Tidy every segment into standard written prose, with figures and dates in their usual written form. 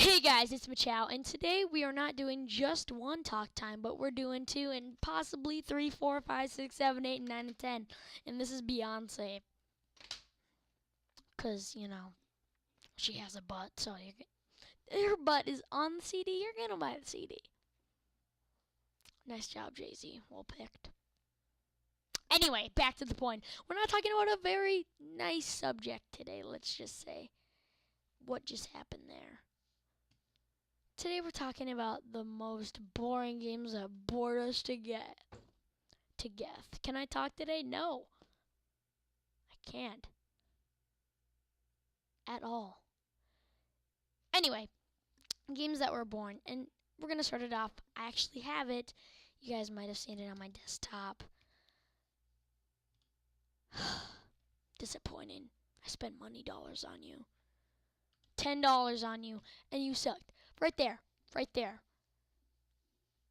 Hey guys, it's Machow, and today we are not doing just one talk time, but we're doing two and possibly three, four, five, six, seven, eight, and nine, and 10. And this is Beyonce, because, she has a butt, so her butt is on the CD, you're gonna buy the CD. Nice job, Jay-Z. Well picked. Anyway, back to the point. We're not talking about a very nice subject today, let's just say. What just happened there? Today we're talking about the most boring games that bored us to death. Can I talk today? No. I can't. At all. Anyway, games that were boring. And we're going to start it off. I actually have it. You guys might have seen it on my desktop. Disappointing. I spent money dollars on you. $10 on you. And you sucked. Right there. Right there.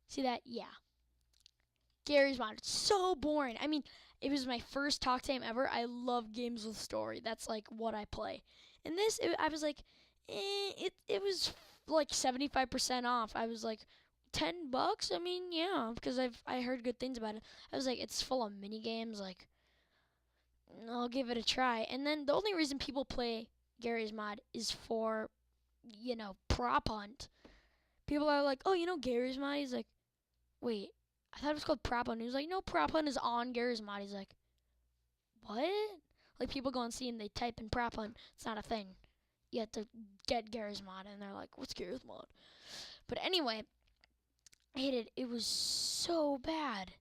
See that? Yeah. Garry's Mod. It's so boring. I mean, it was my first talk time ever. I love games with story. That's like what I play. And this, I was like, it was like 75% off. I was like, $10. I mean, yeah, because I heard good things about it. I was like, it's full of mini games. Like, I'll give it a try. And then the only reason people play Garry's Mod is for, prop hunt. People are like, oh, Garry's Mod. He's like, wait. I thought it was called Prop Hunt. He was like, no, Prop Hunt is on Garry's Mod. He's like, what? Like, people go and see and they type in Prop Hunt. It's not a thing. You have to get Garry's Mod, and they're like, what's Garry's Mod? But anyway, I hated it. It was so bad.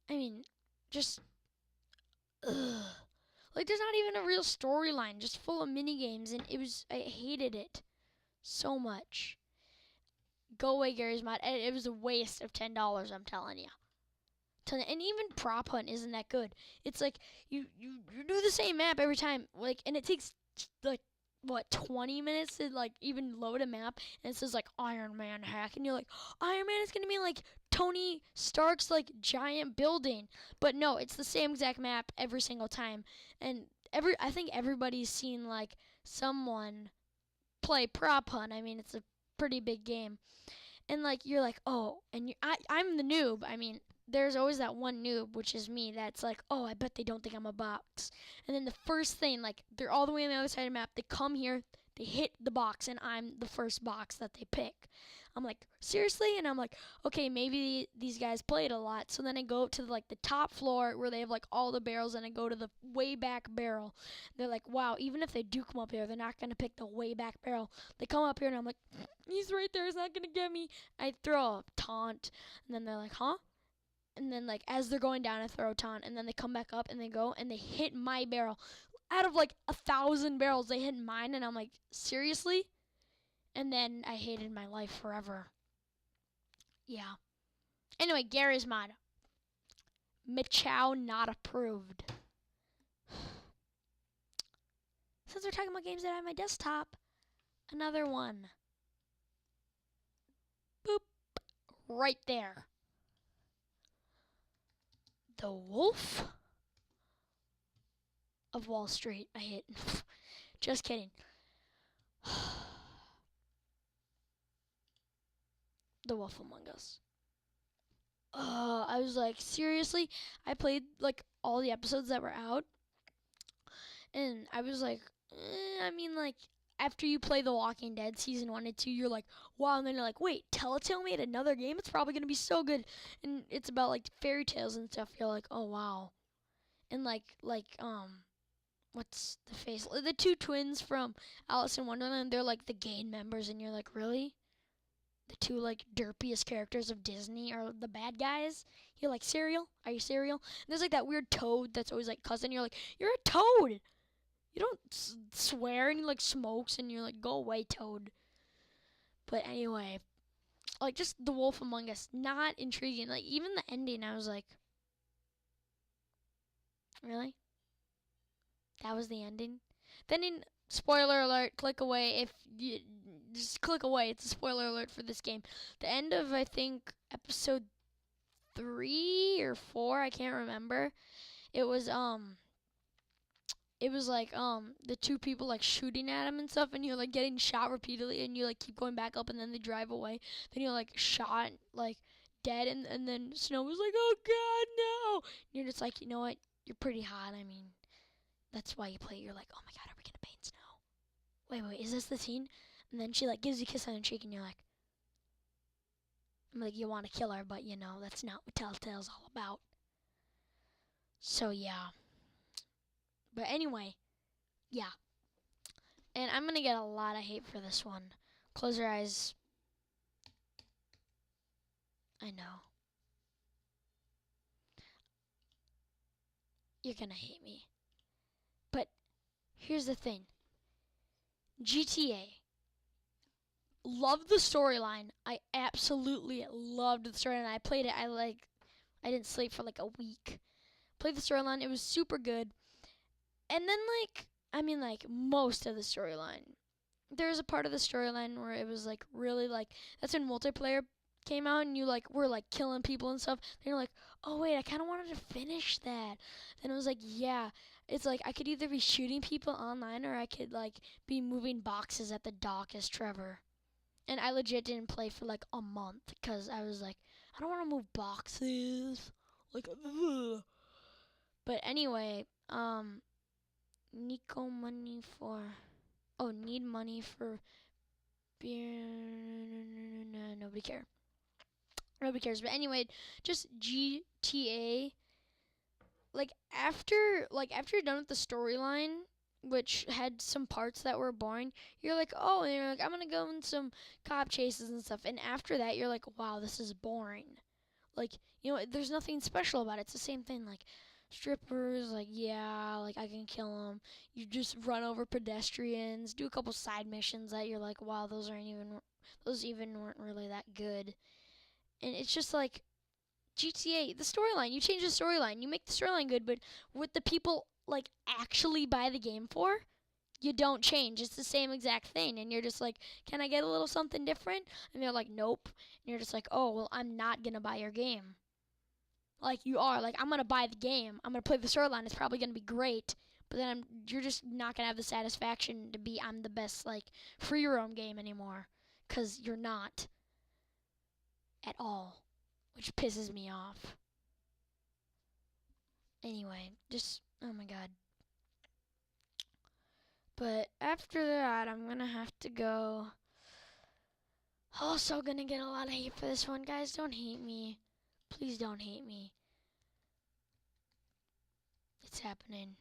I mean, just, ugh. Like, there's not even a real storyline, just full of mini games, and I hated it so much. Go away, Garry's Mod. It was a waste of $10, I'm telling you. And even Prop Hunt isn't that good. It's like you do the same map every time, like, and it takes like 20 minutes to like even load a map, and it says like Iron Man hack, and you're like, Iron Man is gonna be like Tony Stark's like giant building, but no, it's the same exact map every single time, and I think everybody's seen like someone play Prop Hunt. I mean, it's a pretty big game, and like you're like, oh, and I'm the noob. I mean, there's always that one noob, which is me, that's like, oh, I bet they don't think I'm a box. And then the first thing, like, they're all the way on the other side of the map. They come here, they hit the box, and I'm the first box that they pick. I'm like, seriously? And I'm like, okay, maybe these guys played a lot. So then I go to like the top floor where they have like all the barrels, and I go to the way back barrel. They're like, wow, even if they do come up here, they're not gonna pick the way back barrel. They come up here, and I'm like, he's right there. He's not gonna get me. I throw a taunt, and then they're like, huh? And then like as they're going down, I throw a taunt, and then they come back up and they go and they hit my barrel. Out of like 1,000 barrels, they hit mine, and I'm like, seriously? And then I hated my life forever. Yeah. Anyway, Garry's Mod. Machow not approved. Since we're talking about games that I have on my desktop, another one. Boop. Right there. The Wolf of Wall Street. I hit. Just kidding. The Wolf Among Us. I was like, seriously? I played like all the episodes that were out, and I was like, I mean, like, after you play The Walking Dead season 1 and 2, you're like, wow, and then you're like, wait, Telltale made another game? It's probably gonna be so good, and it's about like fairy tales and stuff. You're like, oh wow, and what's the face? The two twins from Alice in Wonderland. They're like the gang members, and you're like, really? The two like derpiest characters of Disney are the bad guys. You're like, cereal? Are you cereal? And there's like that weird toad that's always like cousin. You're like, you're a toad. You don't swear, and he like smokes, and you're like, go away, toad. But anyway, like just The Wolf Among Us, not intriguing. Like even the ending, I was like, really? That was the ending? Then in spoiler alert, click away if you just click away. It's a spoiler alert for this game. The end of I think episode 3 or 4, I can't remember. It was it was like the two people like shooting at him and stuff, and you're like getting shot repeatedly, and you like keep going back up, and then they drive away. Then you're like shot like dead, and then Snow was like, oh god no. And you're just like, you know what? You're pretty hot. I mean, that's why you play. You're like, oh my god, are we gonna paint Snow? Wait, is this the scene? And then she like gives you a kiss on the cheek, and you're like, I'm like, you want to kill her, but you know that's not what Telltale's all about. So yeah. But anyway, yeah. And I'm gonna get a lot of hate for this one. Close your eyes. I know. You're gonna hate me. But here's the thing. GTA. Loved the storyline. I absolutely loved the storyline. I played it. I didn't sleep for like a week. Played the storyline. It was super good. And then like most of the storyline. There's a part of the storyline where it was like really like that's when multiplayer came out and you like were like killing people and stuff. Then you're like, oh wait, I kind of wanted to finish that. Then it was like, yeah, it's like I could either be shooting people online or I could like be moving boxes at the dock as Trevor. And I legit didn't play for like a month because I was like, I don't want to move boxes. Like, ugh. But anyway, Nico money for. Oh, need money for beer. No, nobody cares. Nobody cares. But anyway, just GTA. After you're done with the storyline, which had some parts that were boring, you're like, oh, and you're like, I'm gonna go in some cop chases and stuff. And after that, you're like, wow, this is boring. Like, you know, there's nothing special about it. It's the same thing. Like, strippers, like, yeah, like I can kill them. You just run over pedestrians, do a couple side missions that you're like, wow, those even weren't really that good. And it's just like GTA, the storyline. You change the storyline, you make the storyline good, but what the people like actually buy the game for, you don't change. It's the same exact thing, and you're just like, can I get a little something different? And they're like, nope. And you're just like, oh well, I'm not gonna buy your game. Like you are, like I'm gonna buy the game. I'm gonna play the storyline. It's probably gonna be great, but then you're just not gonna have the satisfaction to be I'm the best like free roam game anymore, cause you're not at all, which pisses me off. Anyway, just oh my god. But after that, I'm gonna have to go. Also, gonna get a lot of hate for this one, guys. Don't hate me. Please don't hate me. It's happening.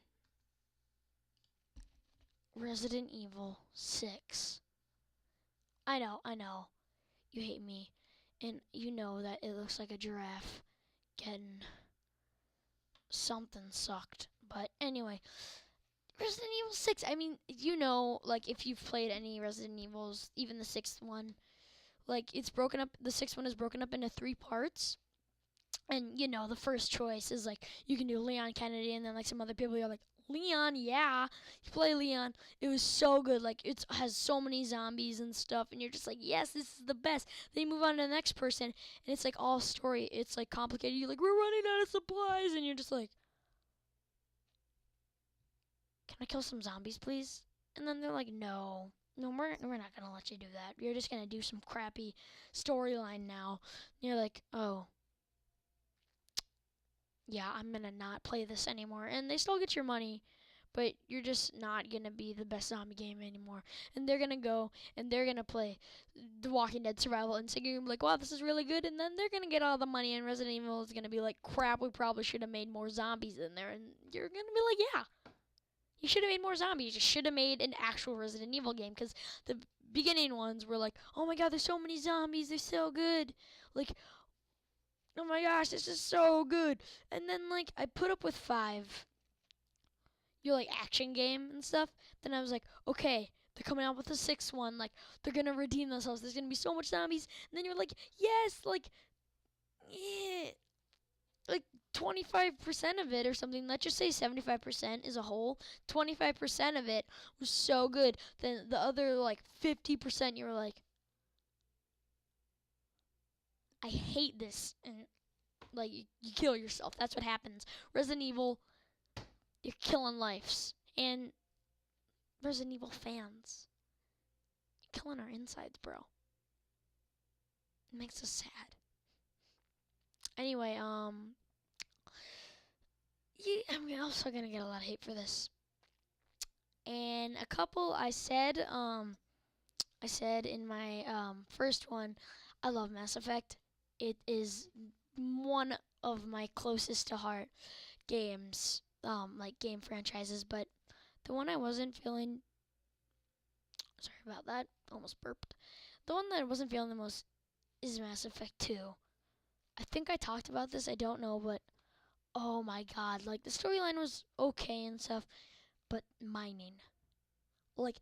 Resident Evil 6. I know. You hate me. And you know that it looks like a giraffe getting something sucked. But anyway, Resident Evil 6. I mean, you know, like if you've played any Resident Evils, even the sixth one, like it's broken up. The sixth one is broken up into 3 parts. And you know, the first choice is like you can do Leon Kennedy, and then like some other people are like Leon, yeah, you play Leon. It was so good. Like it has so many zombies and stuff, and you're just like, yes, this is the best. Then you move on to the next person, and it's like all story. It's like complicated. You're like, we're running out of supplies, and you're just like, can I kill some zombies, please? And then they're like, no. No, we're not gonna let you do that. You're just gonna do some crappy storyline now. And you're like, oh, yeah, I'm gonna not play this anymore. And they still get your money, but you're just not gonna be the best zombie game anymore. And they're gonna go and they're gonna play The Walking Dead Survival and so you're gonna be like, wow, this is really good. And then they're gonna get all the money, and Resident Evil is gonna be like, crap, we probably should have made more zombies in there. And you're gonna be like, yeah, you should have made more zombies. You should have made an actual Resident Evil game, because the beginning ones were like, oh my god, there's so many zombies, they're so good. Like, oh my gosh, this is so good. And then like I put up with 5, your like action game and stuff. Then I was like, okay, they're coming out with a 6th one. Like they're gonna redeem themselves. There's gonna be so much zombies. And then you're like, yes, like, yeah, like 25% of it or something. Let's just say 75% is a whole. 25% of it was so good. Then the other like 50%, you were like, I hate this, and like you kill yourself. That's what happens. Resident Evil, you're killing lives, And Resident Evil fans, you're killing our insides, bro. It makes us sad. Anyway, I'm also gonna get a lot of hate for this. And a couple I said in my first one, I love Mass Effect. It is one of my closest to heart games, like game franchises. But the one I wasn't feeling, sorry about that, almost burped. The one that I wasn't feeling the most is Mass Effect 2. I think I talked about this, I don't know, but oh my god, like the storyline was okay and stuff, but mining. Like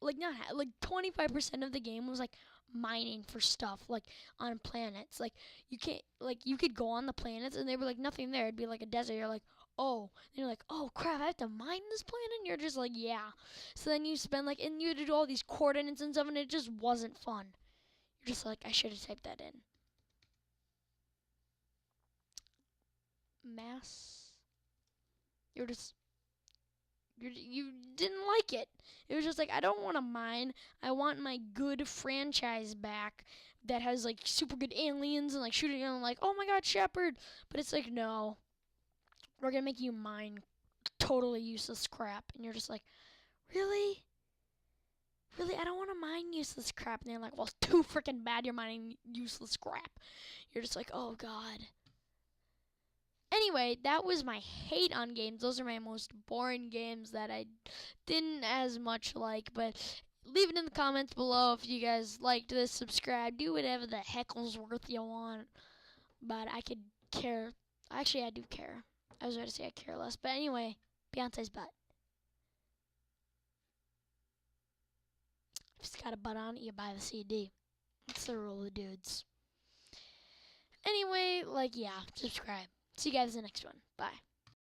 25% of the game was like mining for stuff, like on planets. Like you can't, like you could go on the planets and they were like nothing there. It'd be like a desert. You're like, oh, and you're like, oh crap, I have to mine this planet. And you're just like, yeah. So then you spend like, and you had to do all these coordinates and stuff, and it just wasn't fun. You're just like, I should have typed that in. Mass. You're just you didn't like it. It was just like, I don't want to mine. I want my good franchise back that has like super good aliens and like shooting and I'm like, oh my god, Shepard. But it's like, no, we're gonna make you mine totally useless crap, and you're just like, really? Really, I don't want to mine useless crap. And they're like, well, it's too freaking bad you're mining useless crap. You're just like, oh god. Anyway, that was my hate on games. Those are my most boring games that I didn't as much like. But leave it in the comments below if you guys liked this. Subscribe. Do whatever the Hecklesworth you want. But I could care. Actually, I do care. I was about to say I care less. But anyway, Beyonce's butt. If it's got a butt on it, you buy the CD. It's the rule of dudes. Anyway, like, yeah, subscribe. See you guys in the next one. Bye.